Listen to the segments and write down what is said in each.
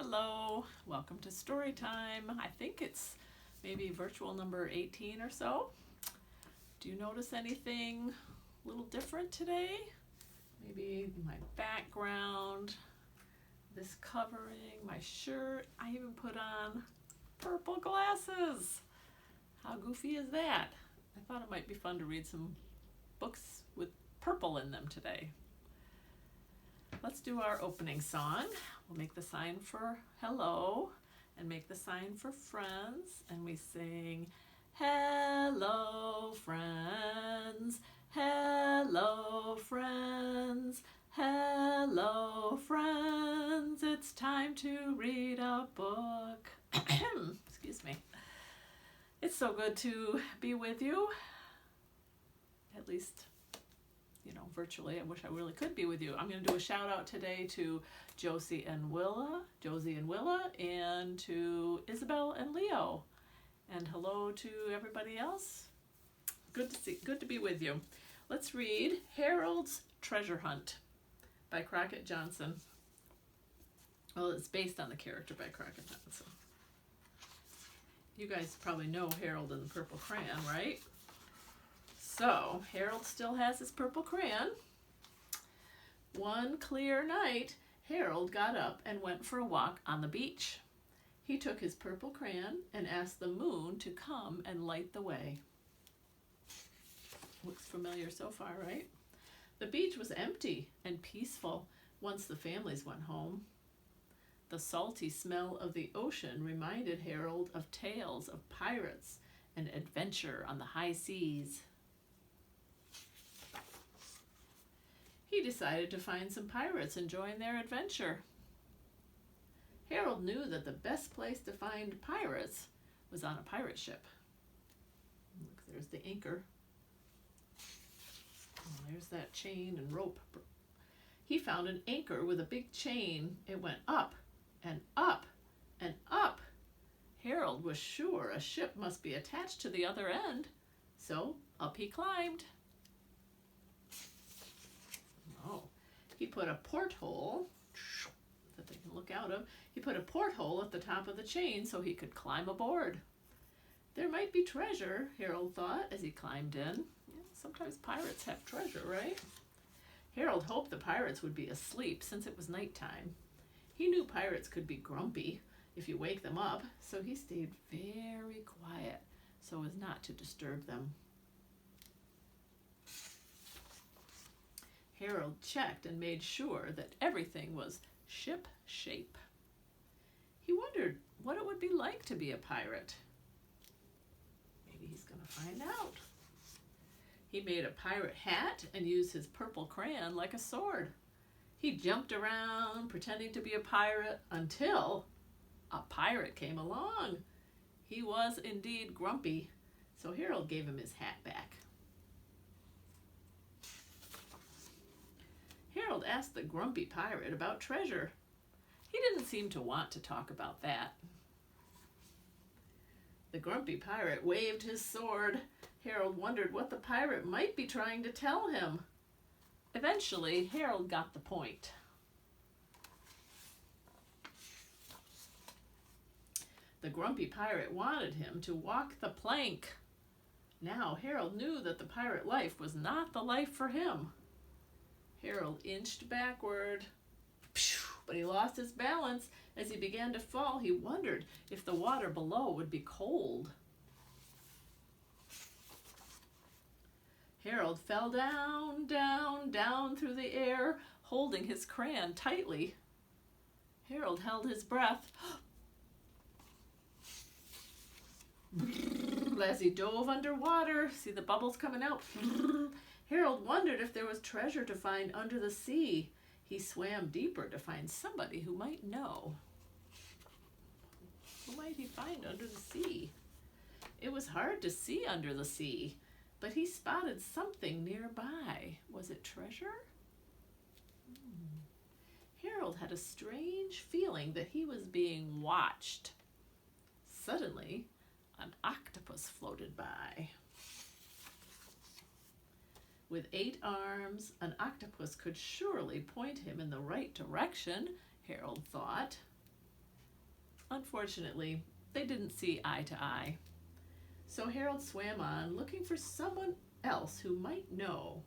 Hello, welcome to story time. I think it's maybe virtual number 18 or so. Do you notice anything a little different today? Maybe my background, this covering, my shirt. I even put on purple glasses. How goofy is that? I thought it might be fun to read some books with purple in them today. Let's do our opening song. We'll make the sign for hello and make the sign for friends, and we sing, hello friends, hello friends, hello friends, it's time to read a book. Excuse me. It's so good to be with you, at least virtually. I wish I really could be with you. I'm going to do a shout out today to Josie and Willa, and to Isabel and Leo. And hello to everybody else. Good to be with you. Let's read Harold's Treasure Hunt by Crockett Johnson. Well, it's based on the character by Crockett Johnson. You guys probably know Harold and the Purple Crayon, right? So, Harold still has his purple crayon. One clear night, Harold got up and went for a walk on the beach. He took his purple crayon and asked the moon to come and light the way. Looks familiar so far, right? The beach was empty and peaceful once the families went home. The salty smell of the ocean reminded Harold of tales of pirates and adventure on the high seas. He decided to find some pirates and join their adventure. Harold knew that the best place to find pirates was on a pirate ship. Look, there's the anchor. And there's that chain and rope. He found an anchor with a big chain. It went up and up and up. Harold was sure a ship must be attached to the other end, so up he climbed. He put a porthole that they can look out of. He put a porthole at the top of the chain so he could climb aboard. There might be treasure, Harold thought as he climbed in. Yeah, sometimes pirates have treasure, right? Harold hoped the pirates would be asleep since it was nighttime. He knew pirates could be grumpy if you wake them up, so he stayed very quiet so as not to disturb them. Harold checked and made sure that everything was ship shape. He wondered what it would be like to be a pirate. Maybe he's going to find out. He made a pirate hat and used his purple crayon like a sword. He jumped around pretending to be a pirate until a pirate came along. He was indeed grumpy, so Harold gave him his hat back. Harold asked the grumpy pirate about treasure. He didn't seem to want to talk about that. The grumpy pirate waved his sword. Harold wondered what the pirate might be trying to tell him. Eventually, Harold got the point. The grumpy pirate wanted him to walk the plank. Now, Harold knew that the pirate life was not the life for him. Harold inched backward, but he lost his balance. As he began to fall, he wondered if the water below would be cold. Harold fell down, down, down through the air, holding his crayon tightly. Harold held his breath as he dove underwater. See the bubbles coming out? Harold wondered if there was treasure to find under the sea. He swam deeper to find somebody who might know. Who might he find under the sea? It was hard to see under the sea, but he spotted something nearby. Was it treasure? Harold had a strange feeling that he was being watched. Suddenly, an octopus floated by. With 8 arms, an octopus could surely point him in the right direction, Harold thought. Unfortunately, they didn't see eye to eye. So Harold swam on, looking for someone else who might know.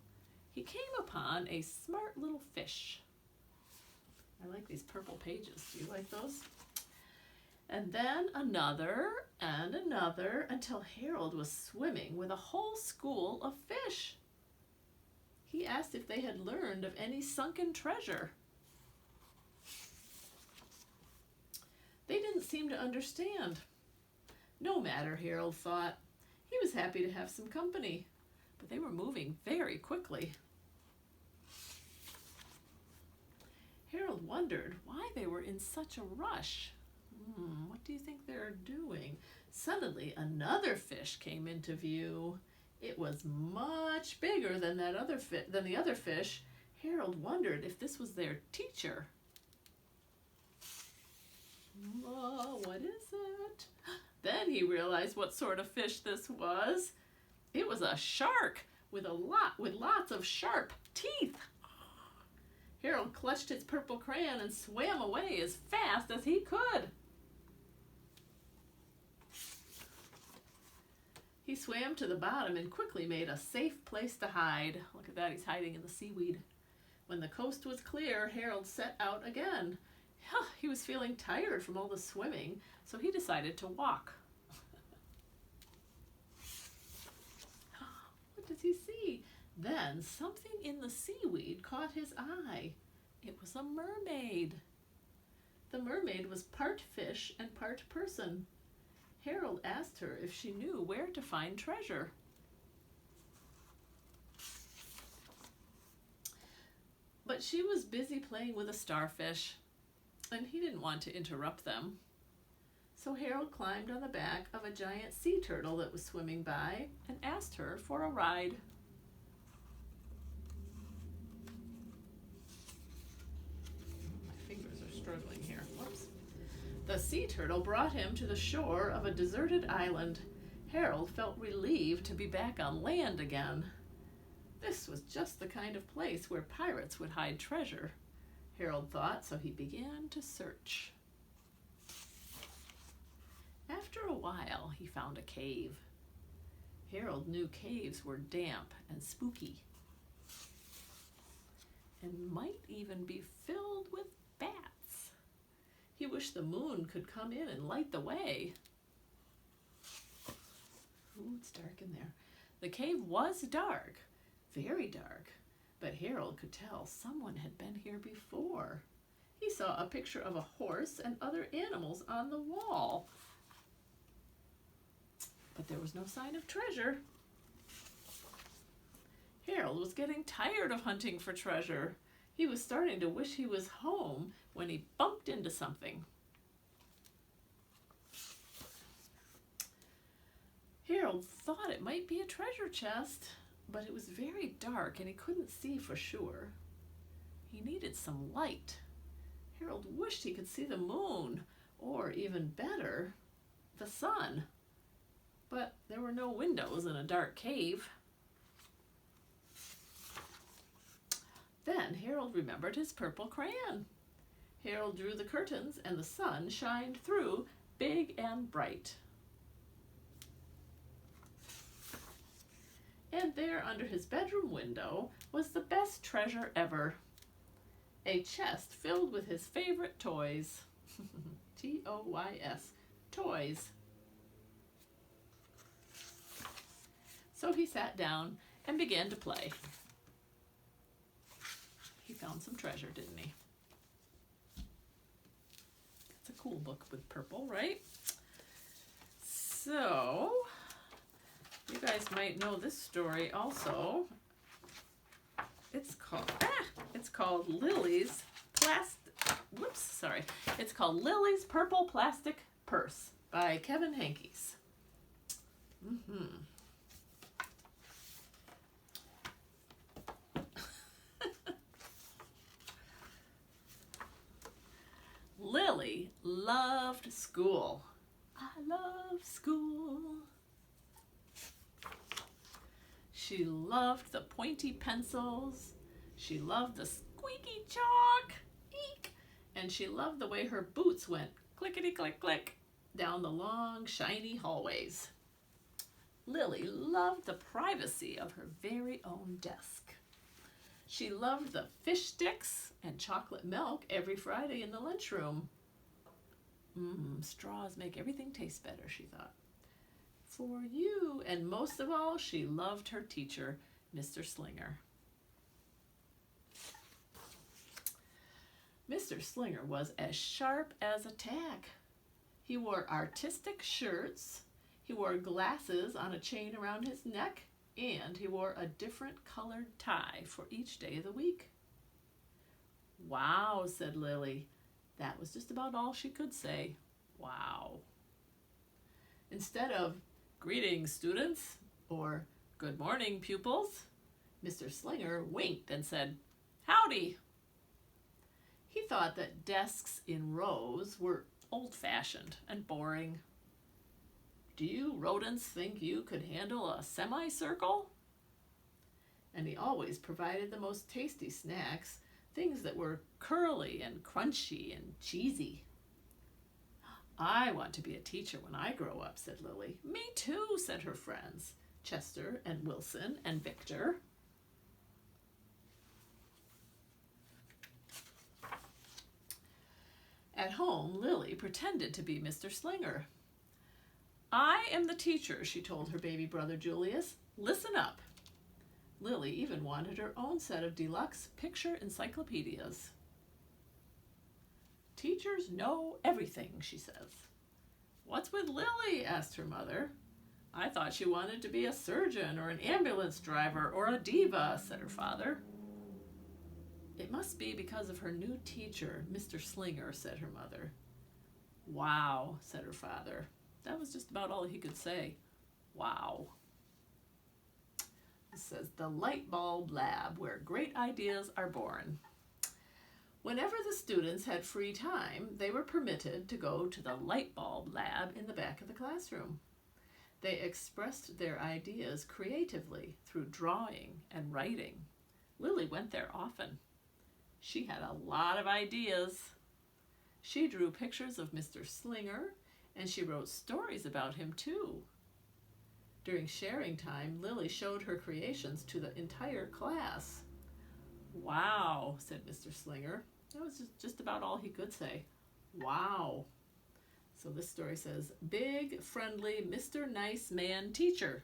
He came upon a smart little fish. I like these purple pages. Do you like those? And then another and another until Harold was swimming with a whole school of fish. He asked if they had learned of any sunken treasure. They didn't seem to understand. No matter, Harold thought. He was happy to have some company, but they were moving very quickly. Harold wondered why they were in such a rush. What do you think they're doing? Suddenly, another fish came into view. It was much bigger than the other fish. Harold wondered if this was their teacher. Oh, what is it? Then he realized what sort of fish this was. It was a shark with lots of sharp teeth. Harold clutched his purple crayon and swam away as fast as he could. He swam to the bottom and quickly made a safe place to hide. Look at that, he's hiding in the seaweed. When the coast was clear, Harold set out again. He was feeling tired from all the swimming, so he decided to walk. What does he see? Then something in the seaweed caught his eye. It was a mermaid. The mermaid was part fish and part person. Harold asked her if she knew where to find treasure. But she was busy playing with a starfish, and he didn't want to interrupt them. So Harold climbed on the back of a giant sea turtle that was swimming by and asked her for a ride. My fingers are struggling here. Whoops. The sea turtle brought him to the shore of a deserted island. Harold felt relieved to be back on land again. This was just the kind of place where pirates would hide treasure, Harold thought, so he began to search. After a while, he found a cave. Harold knew caves were damp and spooky, and might even be filled with bats. He wished the moon could come in and light the way. Ooh, it's dark in there. The cave was dark, very dark, but Harold could tell someone had been here before. He saw a picture of a horse and other animals on the wall, but there was no sign of treasure. Harold was getting tired of hunting for treasure. He was starting to wish he was home when he bumped into something. Harold thought it might be a treasure chest, but it was very dark and he couldn't see for sure. He needed some light. Harold wished he could see the moon, or even better, the sun. But there were no windows in a dark cave. Then Harold remembered his purple crayon. Harold drew the curtains and the sun shined through, big and bright. And there under his bedroom window was the best treasure ever. A chest filled with his favorite toys. T-O-Y-S, toys. So he sat down and began to play. He found some treasure, didn't he? It's a cool book with purple, right? So, you guys might know this story also. It's called Lily's It's called Lily's Purple Plastic Purse by Kevin Henkes. Lily loved school. I love school. She loved the pointy pencils. She loved the squeaky chalk. Eek! And she loved the way her boots went clickety-click-click, down the long, shiny hallways. Lily loved the privacy of her very own desk. She loved the fish sticks and chocolate milk every Friday in the lunchroom. Straws make everything taste better, she thought. For you, and most of all, she loved her teacher, Mr. Slinger. Mr. Slinger was as sharp as a tack. He wore artistic shirts, he wore glasses on a chain around his neck, and he wore a different colored tie for each day of the week. Wow, said Lily. That was just about all she could say. Wow. Instead of greetings, students, or good morning, pupils, Mr. Slinger winked and said, howdy. He thought that desks in rows were old-fashioned and boring. Do you rodents think you could handle a semicircle? And he always provided the most tasty snacks, things that were curly and crunchy and cheesy. I want to be a teacher when I grow up, said Lily. Me too, said her friends, Chester and Wilson and Victor. At home, Lily pretended to be Mr. Slinger. I am the teacher, she told her baby brother Julius. Listen up. Lily even wanted her own set of deluxe picture encyclopedias. Teachers know everything, she says. What's with Lily? Asked her mother. I thought she wanted to be a surgeon or an ambulance driver or a diva, said her father. It must be because of her new teacher, Mr. Slinger, said her mother. Wow, said her father. That was just about all he could say. Wow. It says the light bulb lab, where great ideas are born. Whenever the students had free time, they were permitted to go to the light bulb lab in the back of the classroom. They expressed their ideas creatively through drawing and writing. Lily went there often. She had a lot of ideas. She drew pictures of Mr. Slinger, and she wrote stories about him too. During sharing time, Lily showed her creations to the entire class. Wow, said Mr. Slinger. That was just about all he could say. Wow. So this story says, big, friendly, Mr. Nice Man teacher.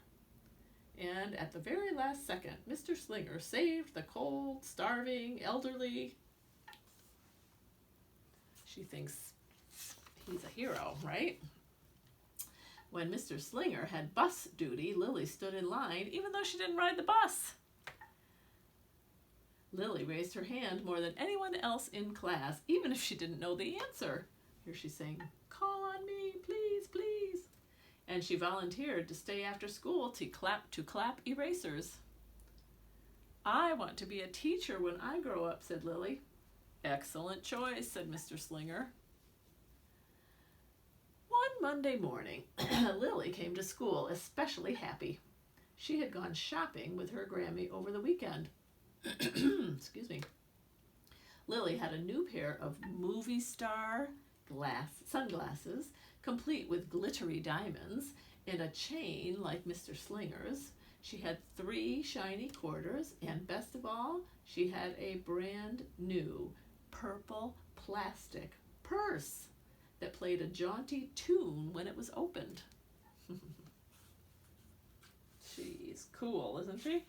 And at the very last second, Mr. Slinger saved the cold, starving, elderly. She thinks he's a hero, right? When Mr. Slinger had bus duty, Lily stood in line, even though she didn't ride the bus. Lily raised her hand more than anyone else in class, even if she didn't know the answer. Here she's saying, call on me, please, please. And she volunteered to stay after school to clap erasers. I want to be a teacher when I grow up, said Lily. Excellent choice, said Mr. Slinger. One Monday morning, Lily came to school especially happy. She had gone shopping with her Grammy over the weekend. Excuse me. Lily had a new pair of movie star sunglasses, complete with glittery diamonds, and a chain like Mr. Slinger's. She had 3 shiny quarters, and best of all, she had a brand new purple plastic purse that played a jaunty tune when it was opened. She's cool, isn't she?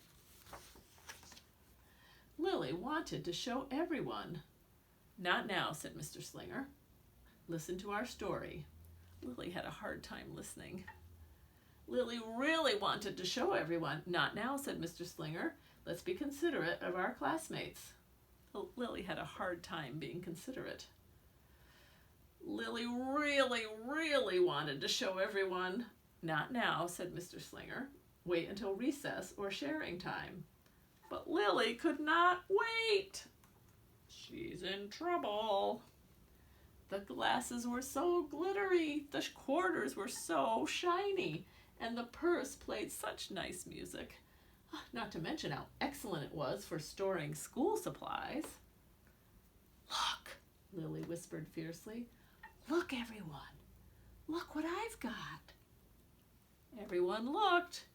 Lily wanted to show everyone. Not now, said Mr. Slinger. Listen to our story. Lily had a hard time listening. Lily really wanted to show everyone. Not now, said Mr. Slinger. Let's be considerate of our classmates. Lily had a hard time being considerate. Lily really, really wanted to show everyone. Not now, said Mr. Slinger. Wait until recess or sharing time. But Lily could not wait. She's in trouble. The glasses were so glittery, the quarters were so shiny, and the purse played such nice music. Not to mention how excellent it was for storing school supplies. Look, Lily whispered fiercely. "Look, everyone, look what I've got." Everyone looked,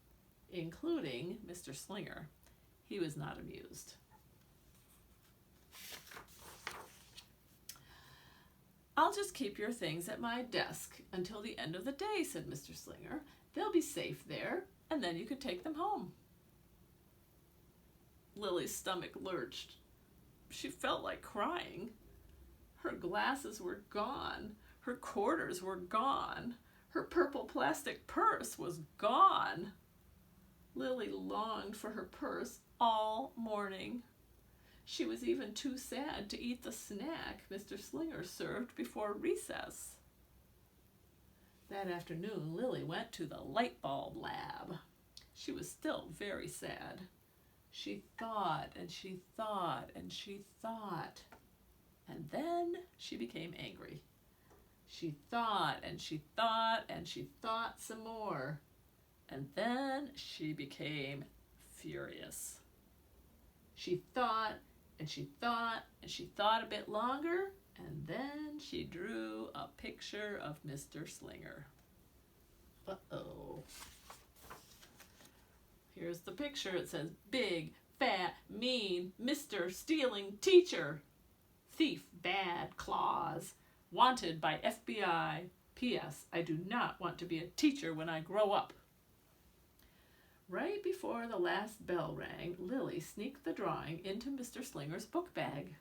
including Mr. Slinger. He was not amused. "I'll just keep your things at my desk until the end of the day," said Mr. Slinger. "They'll be safe there, and then you could take them home." Lily's stomach lurched. She felt like crying. Her glasses were gone. Her quarters were gone. Her purple plastic purse was gone. Lily longed for her purse all morning. She was even too sad to eat the snack Mr. Slinger served before recess. That afternoon, Lily went to the light bulb lab. She was still very sad. She thought and she thought and she thought. And then she became angry. She thought and she thought and she thought some more. And then she became furious. She thought and she thought and she thought a bit longer, and then she drew a picture of Mr. Slinger. Uh-oh. Here's the picture. It says, "Big, fat, mean, Mr. Stealing Teacher. Thief, bad, claws. Wanted by FBI. P.S. I do not want to be a teacher when I grow up." Right before the last bell rang, Lily sneaked the drawing into Mr. Slinger's book bag.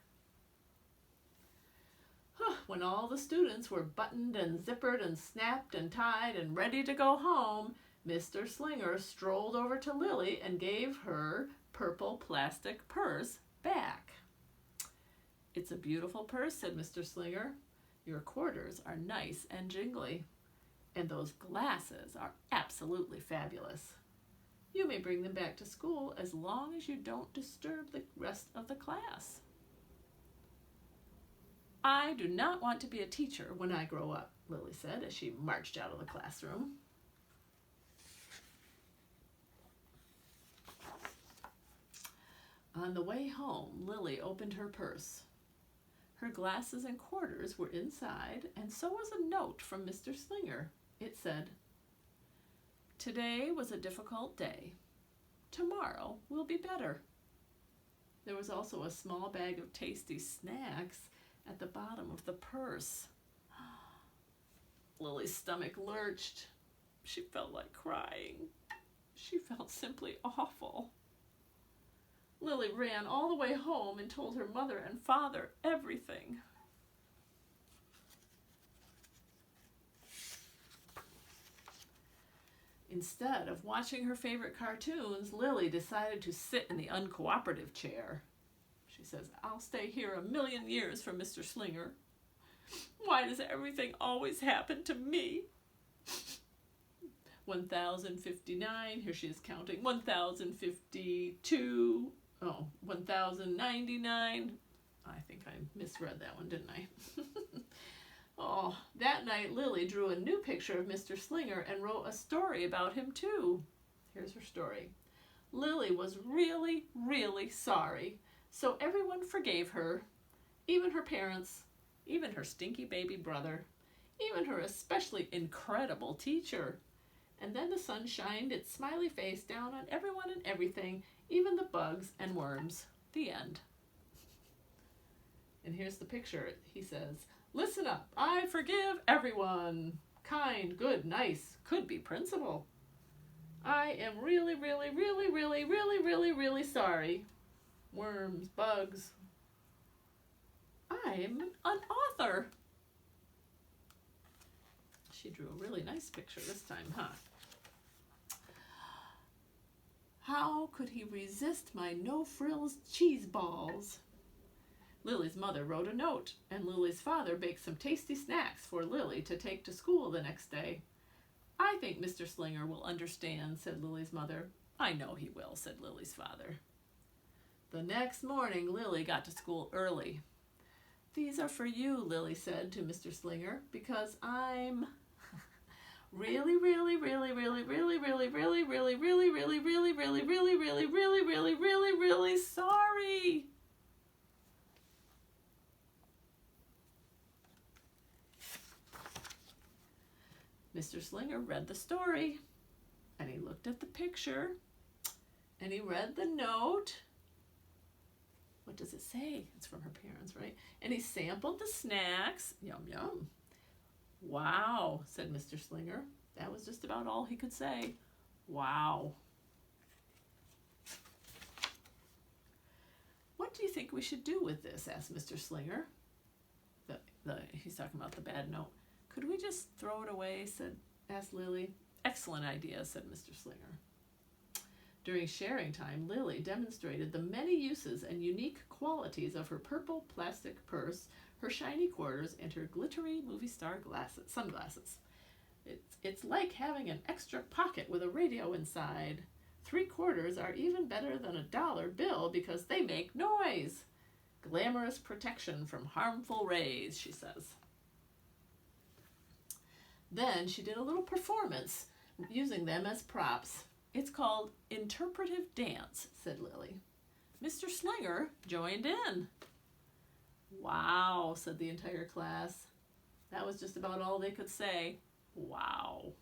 When all the students were buttoned and zippered and snapped and tied and ready to go home, Mr. Slinger strolled over to Lily and gave her purple plastic purse back. "It's a beautiful purse," said Mr. Slinger. "Your quarters are nice and jingly, and those glasses are absolutely fabulous. You may bring them back to school as long as you don't disturb the rest of the class." "I do not want to be a teacher when I grow up," Lily said as she marched out of the classroom. On the way home, Lily opened her purse. Her glasses and quarters were inside, and so was a note from Mr. Slinger. It said, "Today was a difficult day. Tomorrow will be better." There was also a small bag of tasty snacks at the bottom of the purse. Lily's stomach lurched. She felt like crying. She felt simply awful. Lily ran all the way home and told her mother and father everything. Instead of watching her favorite cartoons, Lily decided to sit in the uncooperative chair. She says, "I'll stay here 1,000,000 years from Mr. Slinger. Why does everything always happen to me?" 1059, here she is counting, 1052, 1099. I think I misread that one, didn't I? That night Lily drew a new picture of Mr. Slinger and wrote a story about him too. Here's her story. Lily was really, really sorry, so everyone forgave her, even her parents, even her stinky baby brother, even her especially incredible teacher. And then the sun shined its smiley face down on everyone and everything, even the bugs and worms. The end. And here's the picture. He says, "Listen up, I forgive everyone. Kind, good, nice, could be principal. I am really, really, really, really, really, really, really sorry. Worms, bugs. I'm an author." She drew a really nice picture this time, huh? "How could he resist my no-frills cheese balls?" Lily's mother wrote a note, and Lily's father baked some tasty snacks for Lily to take to school the next day. "I think Mr. Slinger will understand," said Lily's mother. "I know he will," said Lily's father. The next morning, Lily got to school early. "These are for you," Lily said to Mr. Slinger, "because I'm really, really, really, really, really, really, really, really, really, really, really, really, really, really, really, really, really, really sorry." Mr. Slinger read the story, and he looked at the picture, and he read the note. What does it say? It's from her parents, right? And he sampled the snacks. Yum, yum. Wow, said Mr. Slinger. That was just about all he could say. Wow. What do you think we should do with this? Asked Mr. Slinger. He's talking about the bad note. Could we just throw it away? Asked Lily. Excellent idea, said Mr. Slinger. During sharing time, Lily demonstrated the many uses and unique qualities of her purple plastic purse, her shiny quarters, and her glittery movie star sunglasses. It's like having an extra pocket with a radio inside. 3 quarters are even better than a dollar bill because they make noise. Glamorous protection from harmful rays, she says. Then she did a little performance using them as props. It's called interpretive dance, said Lily. Mr. Slinger joined in. Wow, said the entire class. That was just about all they could say. Wow.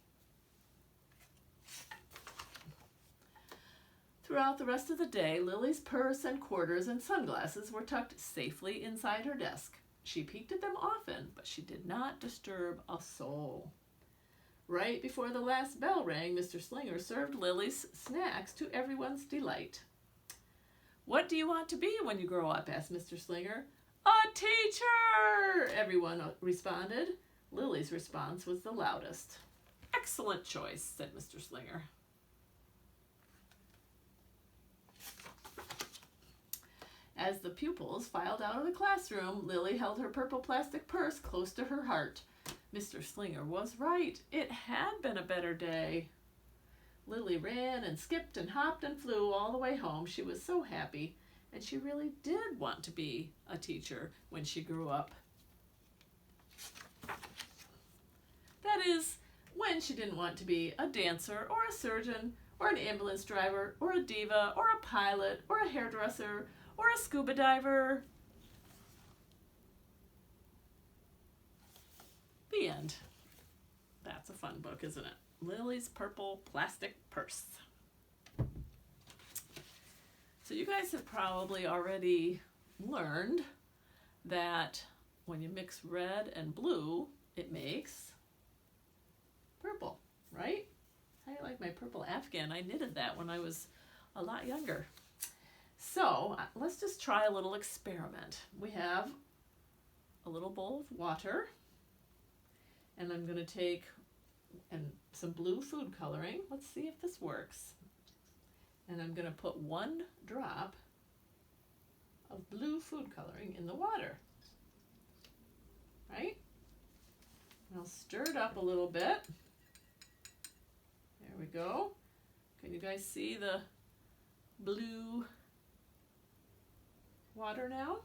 Throughout the rest of the day, Lily's purse and quarters and sunglasses were tucked safely inside her desk. She peeked at them often, but she did not disturb a soul. Right before the last bell rang, Mr. Slinger served Lily's snacks to everyone's delight. What do you want to be when you grow up? Asked Mr. Slinger. A teacher! Everyone responded. Lily's response was the loudest. Excellent choice, said Mr. Slinger. As the pupils filed out of the classroom, Lily held her purple plastic purse close to her heart. Mr. Slinger was right. It had been a better day. Lily ran and skipped and hopped and flew all the way home. She was so happy, and she really did want to be a teacher when she grew up. That is, when she didn't want to be a dancer or a surgeon or an ambulance driver or a diva or a pilot or a hairdresser or a scuba diver. The end. That's a fun book, isn't it? Lily's Purple Plastic Purse. So you guys have probably already learned that when you mix red and blue, it makes purple, right? How do you like my purple afghan? I knitted that when I was a lot younger. So let's just try a little experiment. We have a little bowl of water, and I'm going to take some blue food coloring. Let's see if this works. And I'm going to put 1 drop of blue food coloring in the water. Right? And I'll stir it up a little bit. There we go. Can you guys see the blue water now?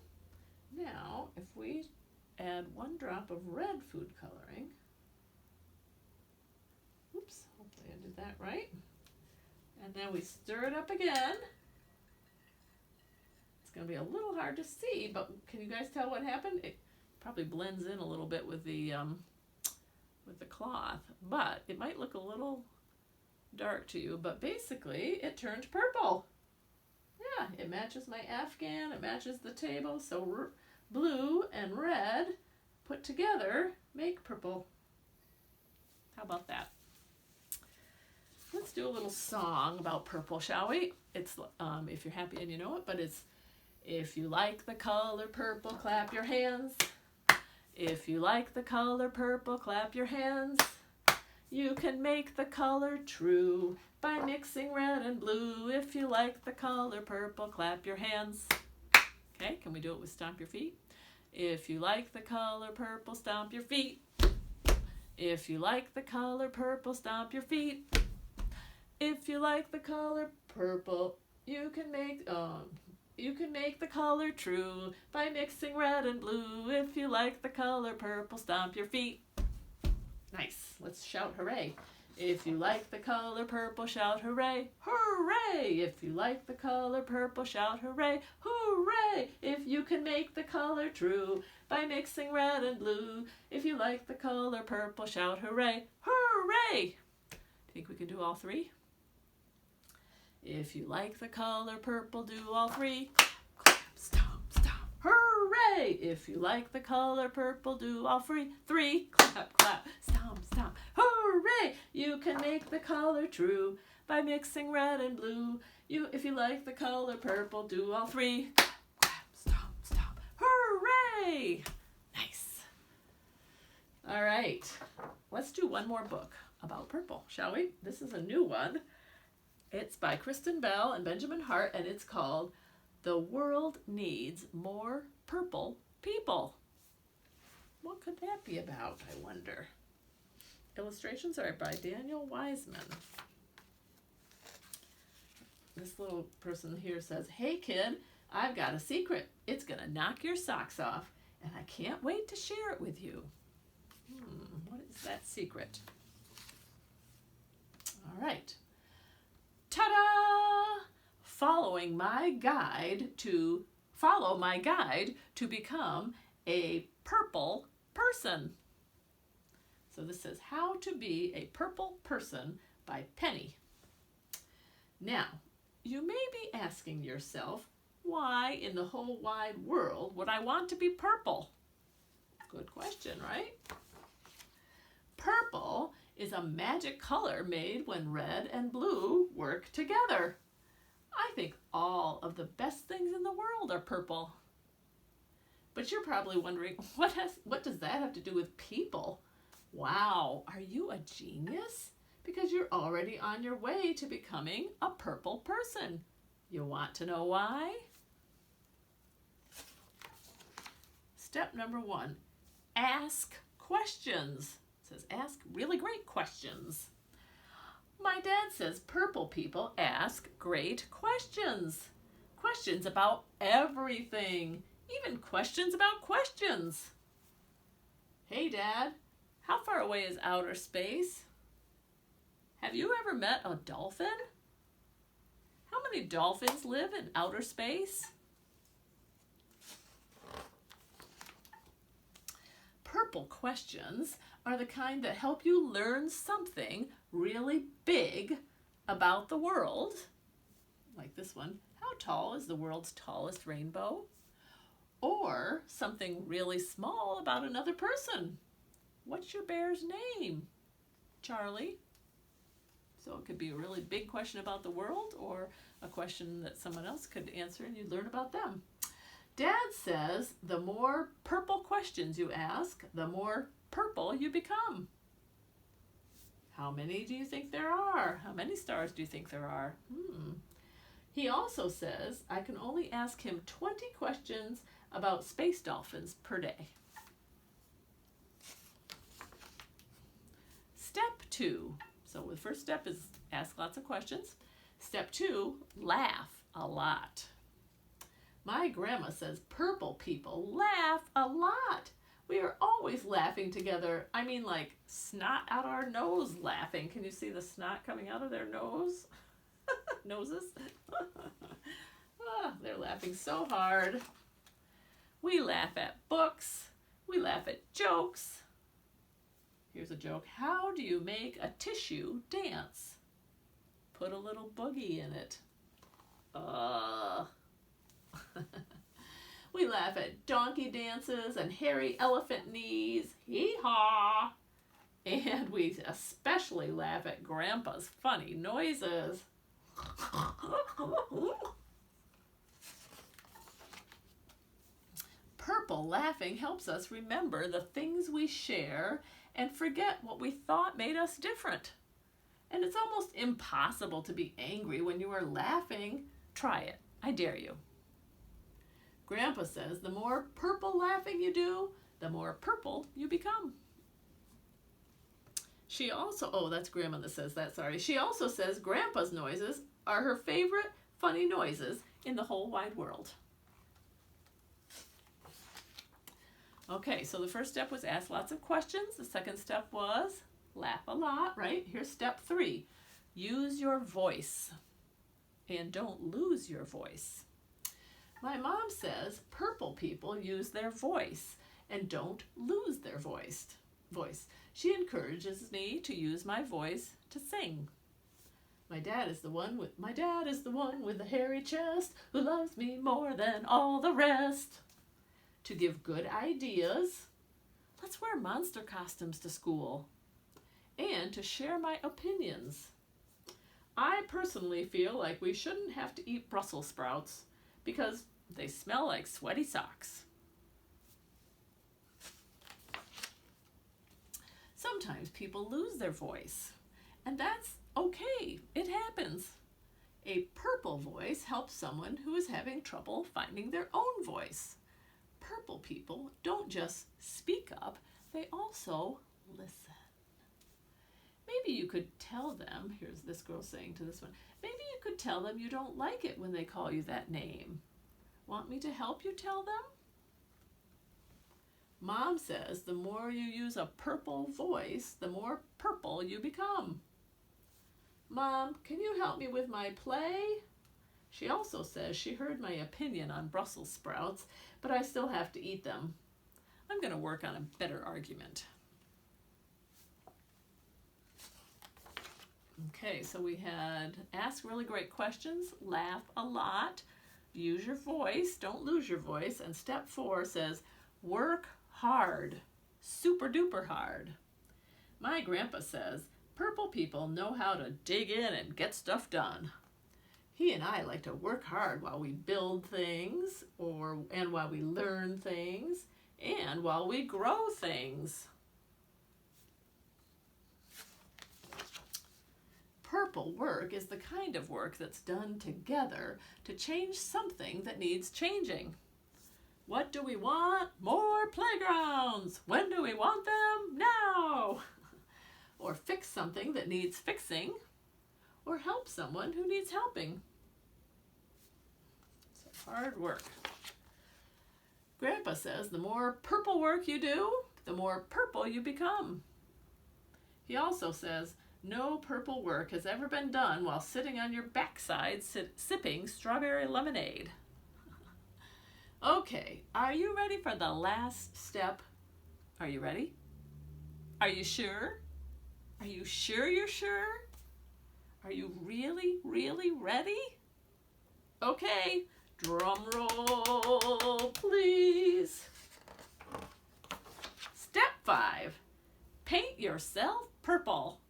Now, if we add 1 drop of red food coloring, oops, hopefully I did that right. And then we stir it up again. It's going to be a little hard to see, but can you guys tell what happened? It probably blends in a little bit with the cloth, but it might look a little dark to you, but basically it turned purple. Yeah, it matches my afghan, it matches the table, so blue and red put together make purple. How about that? Let's do a little song about purple, shall we? It's if you're happy and you know it, but it's if you like the color purple, clap your hands. If you like the color purple, clap your hands. You can make the color true by mixing red and blue. If you like the color purple, clap your hands. Okay, can we do it with stomp your feet? If you like the color purple, stomp your feet. If you like the color purple, stomp your feet. If you like the color purple, you can make the color true by mixing red and blue. If you like the color purple, stomp your feet. Nice. Let's shout hooray. If you like the color purple, shout hooray. Hooray! If you like the color purple, shout hooray. Hooray! If you can make the color true by mixing red and blue. If you like the color purple, shout hooray. Hooray! Hooray! Think we can do all three? If you like the color purple, do all three. Clap, stomp, stomp. Hooray! If you like the color purple, do all three. Three. Clap, clap, stomp, stomp. Hooray! You can make the color true by mixing red and blue. If you like the color purple, do all three. Clap, clap, stomp, stomp. Hooray! Nice. All right. Let's do one more book about purple, shall we? This is a new one. It's by Kristen Bell and Benjamin Hart, and it's called The World Needs More Purple People. What could that be about, I wonder? Illustrations are by Daniel Wiseman. This little person here says, "Hey kid, I've got a secret. It's gonna knock your socks off, and I can't wait to share it with you." What is that secret? All right. Ta-da! Follow my guide to become a purple person. So this says How to Be a Purple Person by Penny. Now, you may be asking yourself, why in the whole wide world would I want to be purple? Good question, right? Purple is a magic color made when red and blue work together. I think all of the best things in the world are purple. But you're probably wondering, what does that have to do with people? Wow, are you a genius? Because you're already on your way to becoming a purple person. You want to know why? Step number 1, ask questions. It says ask really great questions. My dad says purple people ask great questions. Questions about everything, even questions about questions. Hey Dad, how far away is outer space? Have you ever met a dolphin? How many dolphins live in outer space? Purple questions are the kind that help you learn something really big about the world. Like this one, how tall is the world's tallest rainbow? Or something really small about another person. What's your bear's name? Charlie. So it could be a really big question about the world or a question that someone else could answer and you learn about them. Dad says the more purple questions you ask, the more purple you become. How many do you think there are? How many stars do you think there are? He also says I can only ask him 20 questions about space dolphins per day. Step 2. So the first step is ask lots of questions. Step 2, laugh a lot. My grandma says purple people laugh a lot. We are always laughing together. I mean, like snot out our nose laughing. Can you see the snot coming out of their nose? Noses? They're laughing so hard. We laugh at books. We laugh at jokes. Here's a joke. How do you make a tissue dance? Put a little boogie in it. We laugh at donkey dances and hairy elephant knees. Hee-haw! And we especially laugh at Grandpa's funny noises. Purple laughing helps us remember the things we share and forget what we thought made us different. And it's almost impossible to be angry when you are laughing. Try it. I dare you. Grandpa says the more purple laughing you do, the more purple you become. She also, that's Grandma that says that, sorry. She also says Grandpa's noises are her favorite funny noises in the whole wide world. Okay, so the first step was ask lots of questions. The second step was laugh a lot, right? Here's step 3. Use your voice and don't lose your voice. My mom says purple people use their voice and don't lose their voice. voice. She encourages me to use my voice to sing. My dad is the one with the hairy chest who loves me more than all the rest. To give good ideas, let's wear monster costumes to school. And to share my opinions. I personally feel like we shouldn't have to eat Brussels sprouts because they smell like sweaty socks. Sometimes people lose their voice, and that's okay. It happens. A purple voice helps someone who is having trouble finding their own voice. Purple people don't just speak up, they also listen. Maybe you could tell them, here's this girl saying to this one, maybe you could tell them you don't like it when they call you that name. Want me to help you tell them? Mom says the more you use a purple voice, the more purple you become. Mom, can you help me with my play? She also says she heard my opinion on Brussels sprouts, but I still have to eat them. I'm going to work on a better argument. Okay, so we had ask really great questions, laugh a lot, use your voice, don't lose your voice, and step 4 says work hard, super duper hard. My grandpa says purple people know how to dig in and get stuff done. He and I like to work hard while we build things, and while we learn things, and while we grow things. Purple work is the kind of work that's done together to change something that needs changing. What do we want? More playgrounds. When do we want them? Now. Or fix something that needs fixing, or help someone who needs helping. So hard work. Grandpa says the more purple work you do, the more purple you become. He also says no purple work has ever been done while sitting on your backside sipping strawberry lemonade. Okay, are you ready for the last step? Are you ready? Are you sure? Are you sure you're sure? Are you really, really ready? Okay, drum roll, please. Step 5, paint yourself purple.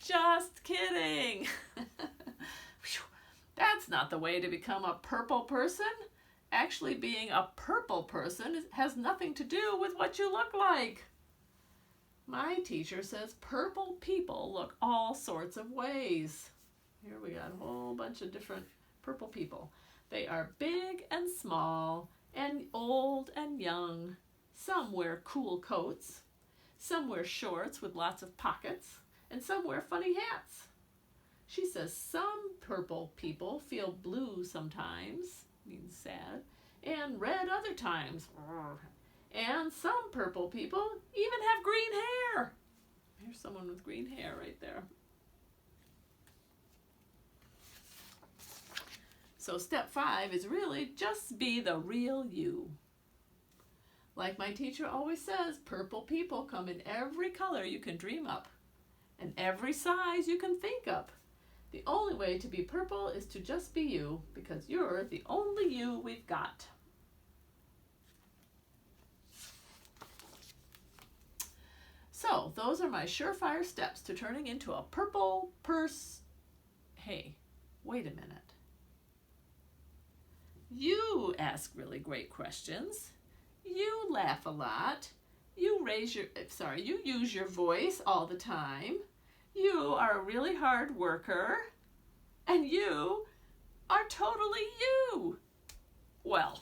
Just kidding. That's not the way to become a purple person. Actually, being a purple person has nothing to do with what you look like. My teacher says purple people look all sorts of ways. Here we got a whole bunch of different purple people. They are big and small, and old and young. Some wear cool coats. Some wear shorts with lots of pockets. And some wear funny hats. She says some purple people feel blue sometimes, means sad, and red other times. And some purple people even have green hair. Here's someone with green hair right there. So step 5 is really just be the real you. Like my teacher always says, purple people come in every color you can dream up, and every size you can think up. The only way to be purple is to just be you, because you're the only you we've got. So, those are my surefire steps to turning into a purple Hey, wait a minute. You ask really great questions. You laugh a lot. You use your voice all the time. You are a really hard worker. And you are totally you. Well,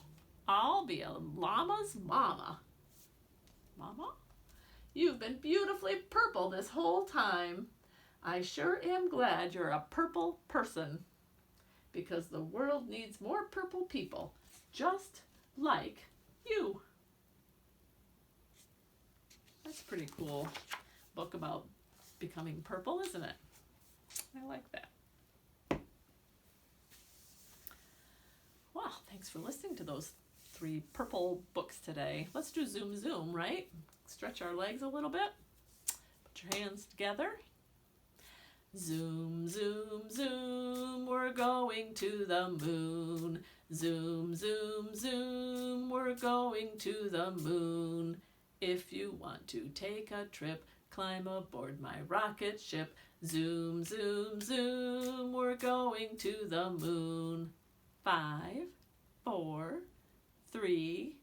I'll be a llama's mama. Mama? You've been beautifully purple this whole time. I sure am glad you're a purple person, because the world needs more purple people, just like you. That's a pretty cool book about becoming purple, isn't it? I like that. Well, thanks for listening to those 3 purple books today. Let's do zoom zoom, right? Stretch our legs a little bit. Put your hands together. Zoom, zoom, zoom, we're going to the moon. Zoom, zoom, zoom, we're going to the moon. If you want to take a trip, climb aboard my rocket ship. Zoom, zoom, zoom, we're going to the moon. 5, 4, 3,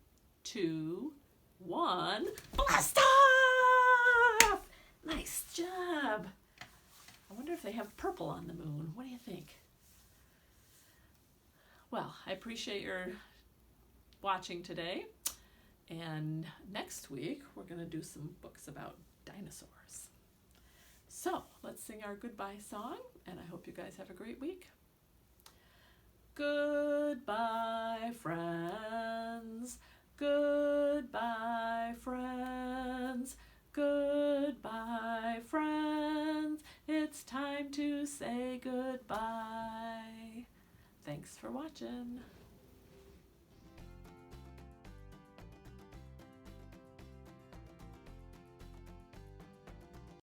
2, 1. Blast off! Nice job. I wonder if they have purple on the moon. What do you think? Well, I appreciate your watching today. And next week, we're going to do some books about dinosaurs. So let's sing our goodbye song, and I hope you guys have a great week. Goodbye, friends. Goodbye, friends. Goodbye, friends. It's time to say goodbye. Thanks for watching.